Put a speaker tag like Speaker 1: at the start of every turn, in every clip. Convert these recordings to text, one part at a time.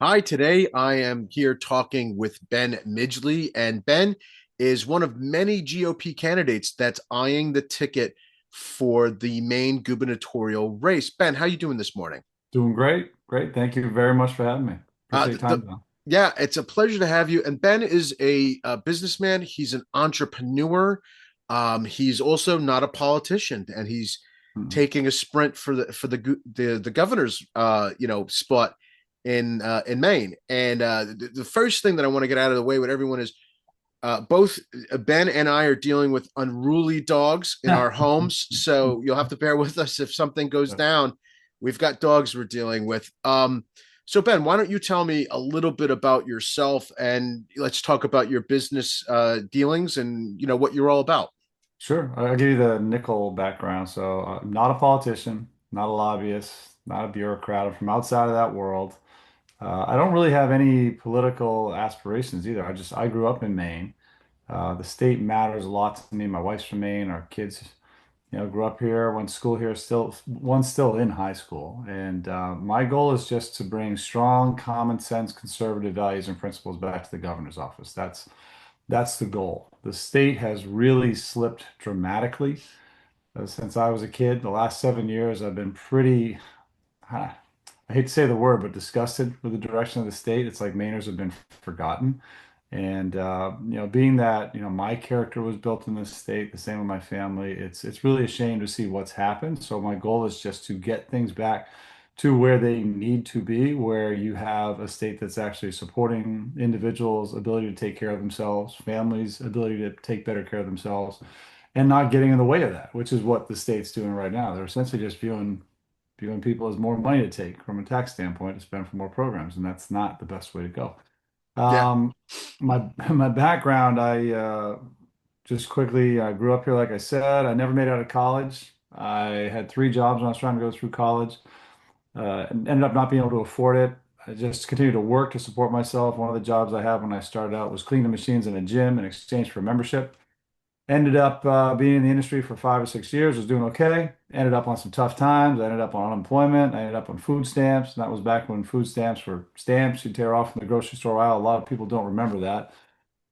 Speaker 1: Hi, today I am here talking with Ben Midgley, and Ben is one of many GOP candidates that's eyeing the ticket for the Maine gubernatorial race. Ben, how you doing this morning?
Speaker 2: Doing great. Great. Thank you very much for having me.
Speaker 1: Uh,
Speaker 2: Appreciate your
Speaker 1: the, the,
Speaker 2: time, John.
Speaker 1: yeah, it's a pleasure to have you. And Ben is a businessman. He's an entrepreneur. He's also not a politician, and he's
Speaker 2: Mhm.
Speaker 1: taking a sprint for the governor's spot in Maine. And the first thing that I want to get out of the way with everyone is both Ben and I are dealing with unruly dogs in our homes, so you'll have to bear with us if something goes down. We've got dogs we're dealing with. So Ben, why don't you tell me a little bit about yourself, and let's talk about your business dealings and what you're all about.
Speaker 2: Sure. I'll give you the nickel background. So I'm not a politician, not a lobbyist, not a bureaucrat. I'm from outside of that world. I don't really have any political aspirations either. I grew up in Maine. The state matters a lot to me. My wife's from Maine. Our kids, grew up here, went to school here, one's still in high school. And my goal is just to bring strong, common sense, conservative values and principles back to the governor's office. That's the goal. The state has really slipped dramatically since I was a kid. The last 7 years, I've been pretty, I hate to say the word, but disgusted with the direction of the state. It's like Mainers have been forgotten. And being that my character was built in this state, the same with my family, it's really a shame to see what's happened. So my goal is just to get things back to where they need to be, where you have a state that's actually supporting individuals' ability to take care of themselves, families' ability to take better care of themselves, and not getting in the way of that, which is what the state's doing right now. They're essentially just viewing people as more money to take from a tax standpoint to spend for more programs, and that's not the best way to go.
Speaker 1: Yeah.
Speaker 2: Um, my background, I just quickly, I grew up here, like I said. I never made it out of college. I had three jobs when I was trying to go through college, and ended up not being able to afford it. I just continued to work to support myself. One of the jobs I had when I started out was cleaning the machines in a gym in exchange for membership. Ended up being in the industry for 5 or 6 years, was doing okay. Ended up on some tough times. I ended up on unemployment. I ended up on food stamps. And that was back when food stamps were stamps you tear off from the grocery store aisle. A lot of people don't remember that.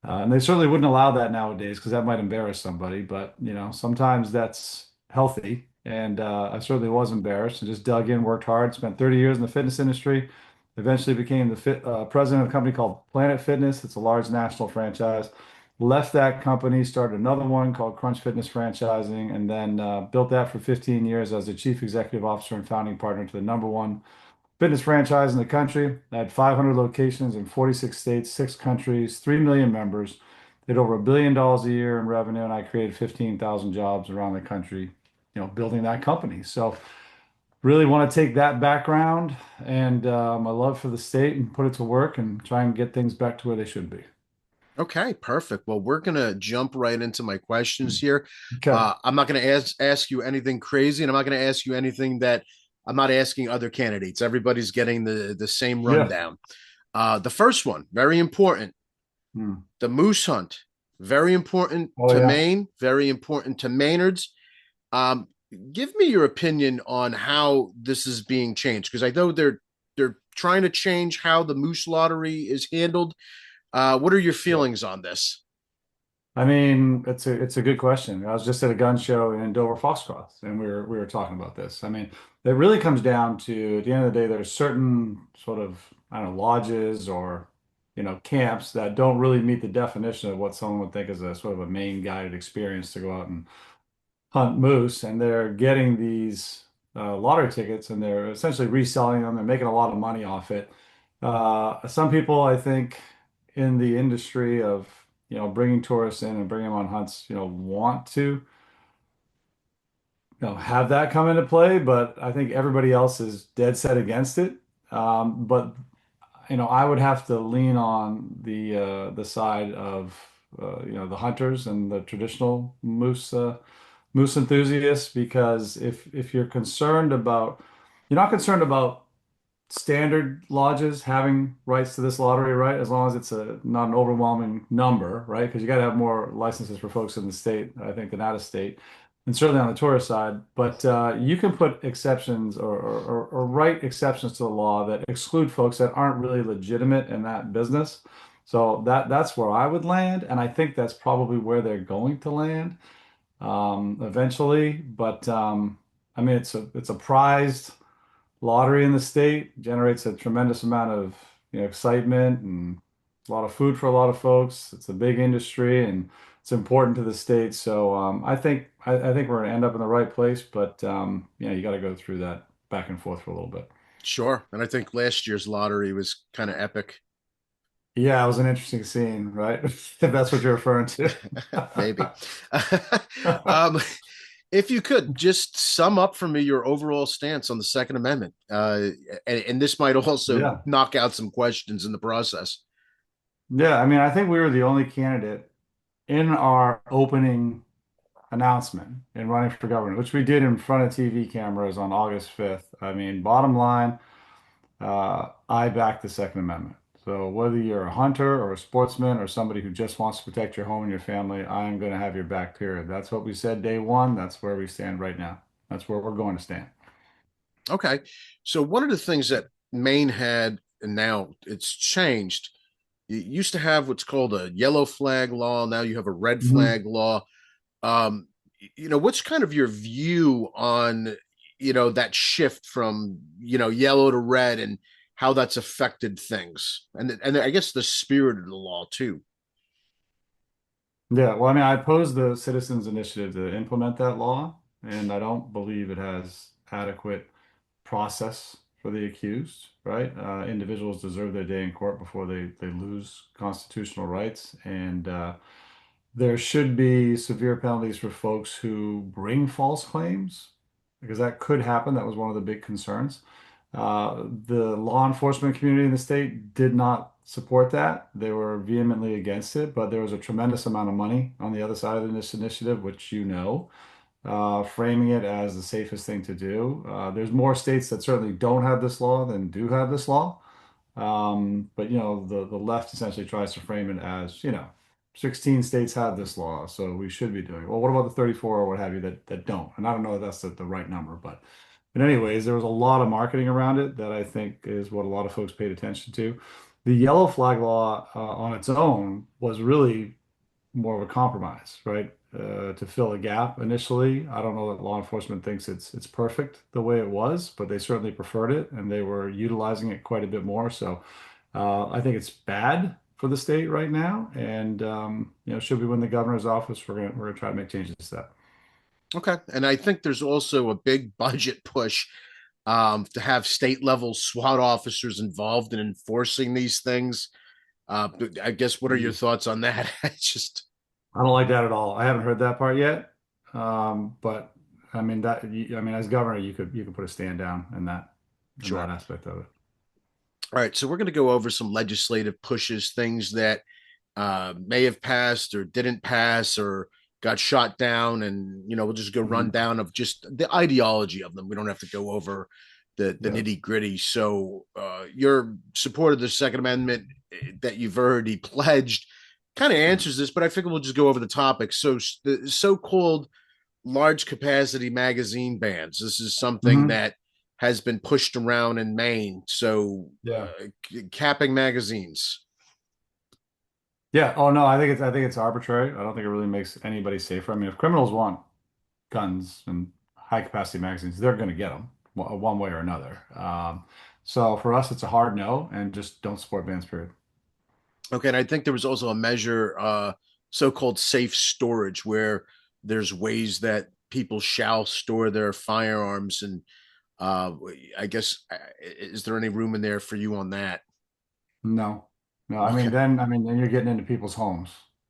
Speaker 2: And they certainly wouldn't allow that nowadays because that might embarrass somebody. But, sometimes that's healthy. And I certainly was embarrassed and just dug in, worked hard, spent 30 years in the fitness industry. Eventually became the president of a company called Planet Fitness. It's a large national franchise. Left that company, started another one called Crunch Fitness Franchising, and then built that for 15 years as the chief executive officer and founding partner to the number one fitness franchise in the country. I had 500 locations in 46 states, 6 countries, 3 million members, did over $1 billion a year in revenue, and I created 15,000 jobs around the country, building that company. So really want to take that background and my love for the state and put it to work and try and get things back to where they should be.
Speaker 1: Okay, perfect. Well, we're gonna jump right into my questions here.
Speaker 2: Okay.
Speaker 1: I'm not gonna ask you anything crazy, and I'm not gonna ask you anything that I'm not asking other candidates. Everybody's getting the same
Speaker 2: Yeah.
Speaker 1: rundown. The first one, very important.
Speaker 2: Hmm.
Speaker 1: The moose hunt, very important
Speaker 2: Oh
Speaker 1: to
Speaker 2: yeah.
Speaker 1: Maine, very important to Maynards. Um, Give me your opinion on how this is being changed, because I know they're trying to change how the moose lottery is handled. What are your
Speaker 2: Yeah.
Speaker 1: feelings on this?
Speaker 2: I mean, it's a good question. I was just at a gun show in Dover Foxcross, and we were talking about this. I mean, it really comes down to at the end of the day, there's certain sort of I don't know lodges or camps that don't really meet the definition of what someone would think is a sort of a main guided experience to go out and hunt moose, and they're getting these lottery tickets, and they're essentially reselling them. They're making a lot of money off it. Some people, I think, in the industry of bringing tourists in and bringing them on hunts, want to have that come into play, but I think everybody else is dead set against it. But I would have to lean on the side of the hunters and the traditional moose enthusiasts because if you're not concerned about standard lodges having rights to this lottery, right? As long as it's not an overwhelming number, right? Because you got to have more licenses for folks in the state, I think, than out of state. and certainly on the tourist side. But you can put exceptions or write exceptions to the law that exclude folks that aren't really legitimate in that business. So that's where I would land, and I think that's probably where they're going to land eventually. But I mean, it's a prized lottery in the state, generates a tremendous amount of excitement and a lot of food for a lot of folks. It's a big industry and it's important to the state. So I think we're going to end up in the right place, but you got to go through that back and forth for a little bit.
Speaker 1: Sure. And I think last year's lottery was kind of epic.
Speaker 2: Yeah, it was an interesting scene, right? If that's what you're referring to.
Speaker 1: Maybe. um, if you could just sum up for me your overall stance on the Second Amendment, and this might also
Speaker 2: Yeah.
Speaker 1: knock out some questions in the process.
Speaker 2: Yeah, I mean, I think we were the only candidate in our opening announcement in running for governor, which we did in front of TV cameras on August 5th. I mean, bottom line, I back the Second Amendment. So whether you're a hunter or a sportsman or somebody who just wants to protect your home and your family, I am going to have your back, period. That's what we said day one. That's where we stand right now. That's where we're going to stand.
Speaker 1: Okay. So one of the things that Maine had, and now it's changed. You used to have what's called a yellow flag law. Now you have a red
Speaker 2: Mhm.
Speaker 1: flag law. Um, what's kind of your view on, that shift from, yellow to red and how that's affected things? And I guess the spirit of the law too.
Speaker 2: Yeah, well, I mean, I opposed the citizens initiative to implement that law, and I don't believe it has adequate process for the accused, right? Individuals deserve their day in court before they lose constitutional rights, and there should be severe penalties for folks who bring false claims, because that could happen. That was one of the big concerns. The law enforcement community in the state did not support that. They were vehemently against it, but there was a tremendous amount of money on the other side of this initiative, which framing it as the safest thing to do. There's more states that certainly don't have this law than do have this law. But the left essentially tries to frame it as, 16 states have this law, so we should be doing it. Well, what about the 34 or what have you that don't? And I don't know if that's the right number, but anyways, there was a lot of marketing around it that I think is what a lot of folks paid attention to. The yellow flag law on its own was really more of a compromise, right? To fill a gap initially. I don't know that law enforcement thinks it's perfect the way it was, but they certainly preferred it and they were utilizing it quite a bit more. So I think it's bad for the state right now. And should we win the governor's office, we're gonna try to make changes to that.
Speaker 1: Okay. And I think there's also a big budget push to have state level SWAT officers involved in enforcing these things. I guess, what are your
Speaker 2: Mm.
Speaker 1: thoughts on that? It's just,
Speaker 2: I don't like that at all. I haven't heard that part yet. But I mean as governor, you could put a stand down in that
Speaker 1: sure.
Speaker 2: aspect of it.
Speaker 1: All right. So we're going to go over some legislative pushes, things that may have passed or didn't pass or got shot down. And, we'll just go run
Speaker 2: Mhm.
Speaker 1: down of just the ideology of them. We don't have to go over the
Speaker 2: Yeah.
Speaker 1: nitty gritty. So your support of the Second Amendment that you've already pledged kind of
Speaker 2: Yeah.
Speaker 1: answers this, but I figure we'll just go over the topic. So the so-called large capacity magazine bans. This is something
Speaker 2: Mhm.
Speaker 1: that has been pushed around in Maine. So
Speaker 2: Yeah.
Speaker 1: capping magazines.
Speaker 2: Yeah. Oh no, I think it's arbitrary. I don't think it really makes anybody safer. I mean, if criminals want guns and high capacity magazines, they're going to get them one way or another. So for us, it's a hard no, and just don't support bans, period.
Speaker 1: Okay, and I think there was also a measure, so-called safe storage, where there's ways that people shall store their firearms, and uh, I guess is there any room in there for you on that?
Speaker 2: No, no.
Speaker 1: Okay,
Speaker 2: Then you're getting into people's homes.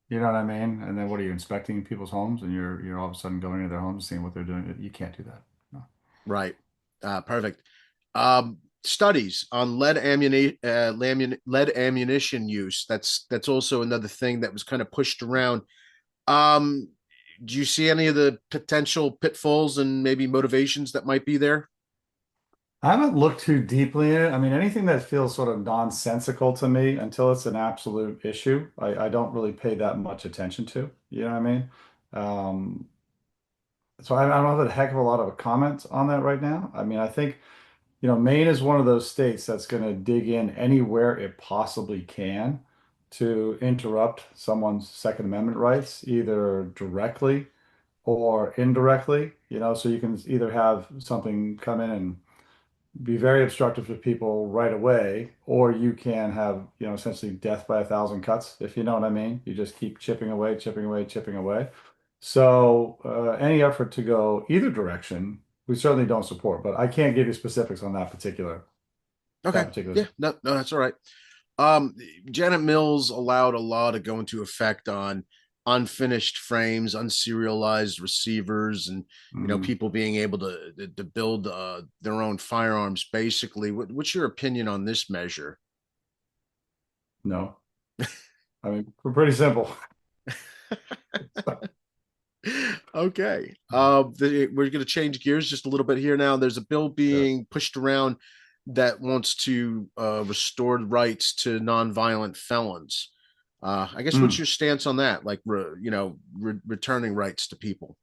Speaker 2: You know what I mean? And then what are you inspecting people's homes, and you're all of a sudden going into their homes and seeing what they're doing? You can't do that. No.
Speaker 1: right, perfect. Studies on lead ammunition use. That's also another thing that was kind of pushed around. Um, do you see any of the potential pitfalls and maybe motivations that might be there?
Speaker 2: I haven't looked too deeply in it. I mean, anything that feels sort of nonsensical to me until it's an absolute issue, I don't really pay that much attention to. You know what I mean? Um, So I don't have a heck of a lot of comments on that right now. I mean, I think, Maine is one of those states that's going to dig in anywhere it possibly can to interrupt someone's Second Amendment rights, either directly or indirectly, so you can either have something come in and be very obstructive to people right away, or you can have, essentially death by a thousand cuts, if you know what I mean. You just keep chipping away, chipping away, chipping away. So any effort to go either direction, we certainly don't support, but I can't give you specifics on that
Speaker 1: Okay.
Speaker 2: particular.
Speaker 1: Yeah. No, no, that's all right. Um, Janet Mills allowed a law to go into effect on unfinished frames, unserialized receivers, and
Speaker 2: Mhm.
Speaker 1: people being able to build their own firearms. Basically, what's your opinion on this measure?
Speaker 2: No, I mean, we're pretty simple.
Speaker 1: Okay. We're going to change gears just a little bit here now. There's a bill
Speaker 2: Sure.
Speaker 1: being pushed around that wants to restore rights to nonviolent felons. I guess what's
Speaker 2: Mm.
Speaker 1: your stance on that? Like, returning rights to people.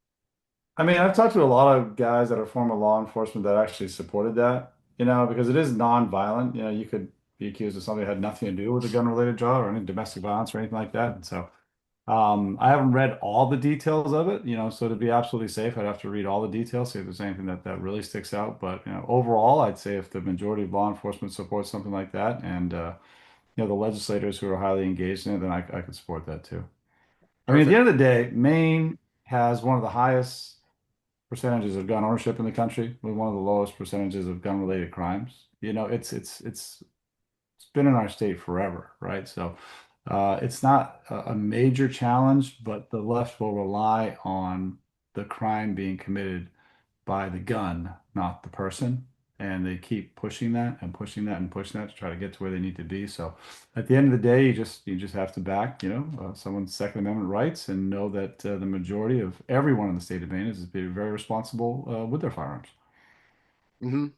Speaker 2: I mean, I've talked to a lot of guys that are former law enforcement that actually supported that, because it is non-violent. You could be accused of something that had nothing to do with a gun-related job or any domestic violence or anything like that. And so I haven't read all the details of it, so to be absolutely safe, I'd have to read all the details, see if there's anything that really sticks out. But, overall, I'd say if the majority of law enforcement supports something like that and, the legislators who are highly engaged in it, then I could support that too. I mean, at the
Speaker 1: Perfect.
Speaker 2: end of the day, Maine has one of the highest percentages of gun ownership in the country with one of the lowest percentages of gun-related crimes. It's been in our state forever, right? So it's not a major challenge, but the left will rely on the crime being committed by the gun, not the person. And they keep pushing that and pushing that and pushing that to try to get to where they need to be. So at the end of the day, you just have to back, someone's Second Amendment rights and know that the majority of everyone in the state of Maine is being very responsible with their firearms.
Speaker 1: Hmm.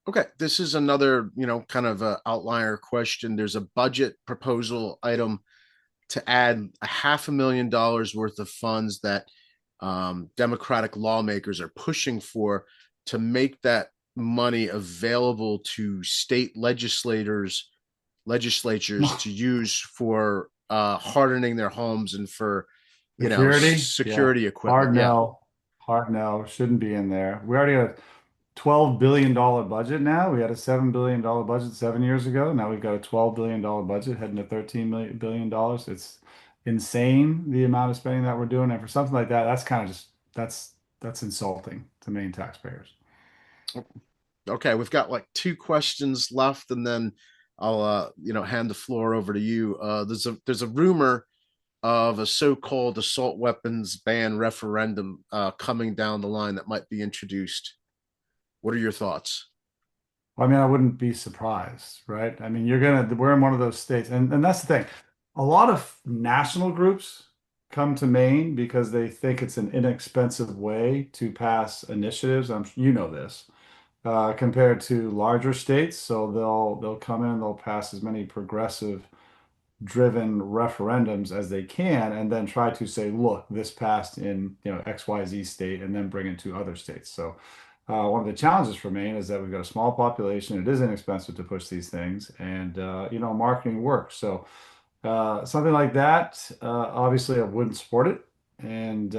Speaker 1: Okay, this is another, kind of a outlier question. There's a budget proposal item to add $500,000 worth of funds that Democratic lawmakers are pushing for to make that money available to state legislatures to use for hardening their homes and for
Speaker 2: Security, yeah.
Speaker 1: security equipment. Yeah,
Speaker 2: Hard no, shouldn't be in there. We already got a $12 billion budget now. We had a $7 billion budget 7 years ago. Now we've got a $12 billion budget heading to $13 billion. It's insane the amount of spending that we're doing. And for something like that, that's kind of just that's insulting to Maine taxpayers.
Speaker 1: okay, we've got like two questions left, and then I'll hand the floor over to you. There's a rumor of a so-called assault weapons ban referendum coming down the line that might be introduced. What are your thoughts?
Speaker 2: I mean, I wouldn't be surprised, right? I mean, we're in one of those states, and that's the thing. A lot of national groups come to Maine because they think it's an inexpensive way to pass initiatives. You know this, compared to larger states. So they'll come in, they'll pass as many progressive driven referendums as they can, and then try to say, look, this passed in XYZ state, and then bring it to other states. So one of the challenges for Maine is that we've got a small population. It is inexpensive to push these things, and marketing works. So something like that, obviously, I wouldn't support it. And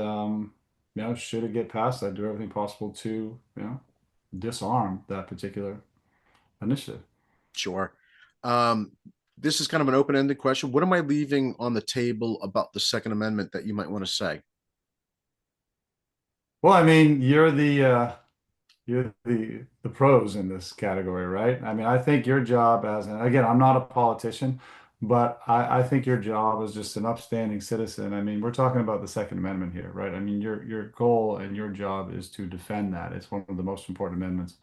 Speaker 2: should it get passed, I'd do everything possible to disarm that particular initiative.
Speaker 1: Sure. Um, this is kind of an open-ended question. What am I leaving on the table about the Second Amendment that you might want to say?
Speaker 2: Well, I mean, you're the pros in this category, right? I mean, I think your job again, I'm not a politician, but I think your job as just an upstanding citizen. I mean, we're talking about the Second Amendment here, right? I mean, your goal and your job is to defend that. It's one of the most important amendments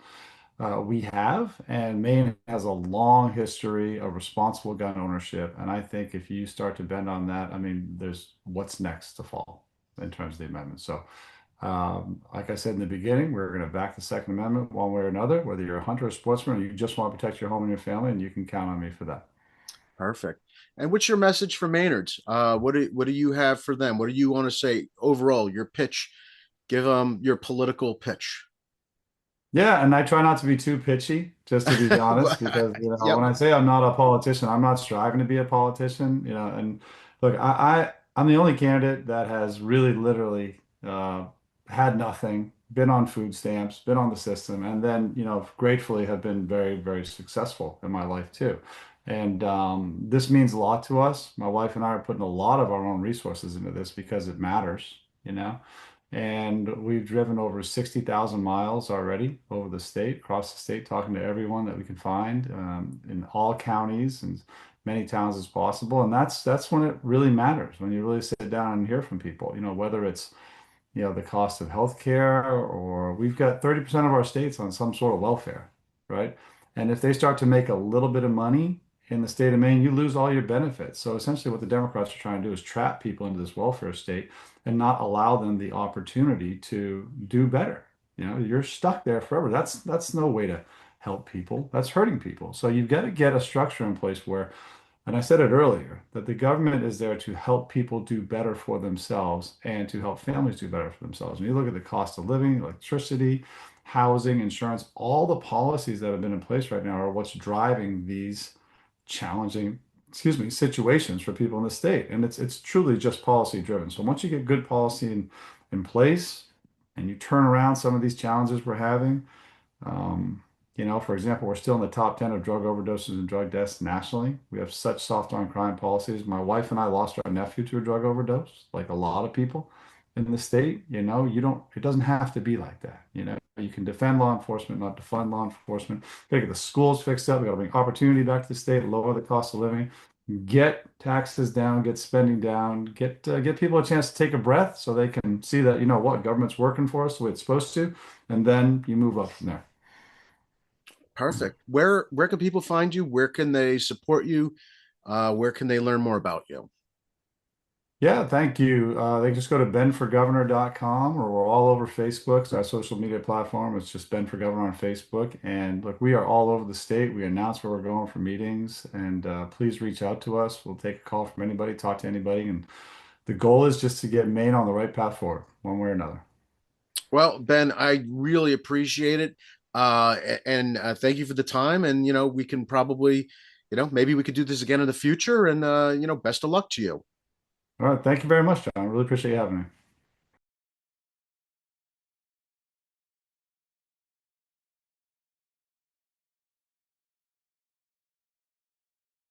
Speaker 2: we have, and Maine has a long history of responsible gun ownership. And I think if you start to bend on that, I mean, there's what's next to fall in terms of the amendment. So. Like I said in the beginning, we're going to back the Second Amendment one way or another, whether you're a hunter or sportsman, or you just want to protect your home and your family, and you can count on me for that.
Speaker 1: Perfect. And what's your message for Maynards? What do you have for them? What do you want to say overall? Your pitch Give your political pitch.
Speaker 2: Yeah, and I try not to be too pitchy, just to be honest, because
Speaker 1: Yep.
Speaker 2: when I say I'm not a politician, I'm not striving to be a politician. And look, I'm the only candidate that has really literally had nothing, been on food stamps, been on the system, and then gratefully have been very, very successful in my life too. And this means a lot to us. My wife and I are putting a lot of our own resources into this because it matters, you know. And we've driven over 60,000 miles already over the state, across the state, talking to everyone that we can find in all counties and many towns as possible. And that's when it really matters, when you really sit down and hear from people, whether it's the cost of healthcare, or we've got 30% of our states on some sort of welfare, right? And if they start to make a little bit of money in the state of Maine, you lose all your benefits. So essentially what the Democrats are trying to do is trap people into this welfare state and not allow them the opportunity to do better. You're stuck there forever. That's no way to help people. That's hurting people. So you've got to get a structure in place where, and I said it earlier, that the government is there to help people do better for themselves and to help families do better for themselves. When you look at the cost of living, electricity, housing, insurance, all the policies that have been in place right now are what's driving these challenging, situations for people in the state. And it's truly just policy driven. So once you get good policy in place and you turn around some of these challenges we're having, um, for example, we're still in the top 10 of drug overdoses and drug deaths nationally. We have such soft on crime policies. My wife and I lost our nephew to a drug overdose, like a lot of people in the state. It doesn't have to be like that. You can defend law enforcement, not defund law enforcement. Gotta get the schools fixed up. We gotta bring opportunity back to the state, lower the cost of living, get taxes down, get spending down, get people a chance to take a breath so they can see that, what government's working for us the way it's supposed to, and then you move up from there.
Speaker 1: Perfect. Where can people find you? Where can they support you? Where can they learn more about you?
Speaker 2: Yeah, thank you. They can just go to benforgovernor.com, or we're all over Facebook. It's our social media platform. It's just Ben for Governor on Facebook. And look, we are all over the state. We announce where we're going for meetings, and please reach out to us. We'll take a call from anybody, talk to anybody. And the goal is just to get Maine on the right path forward, one way or another.
Speaker 1: Well, Ben, I really appreciate it. And thank you for the time. And, we can probably, maybe we could do this again in the future. And, best of luck to you.
Speaker 2: All right. Thank you very much, John. I really appreciate you having me.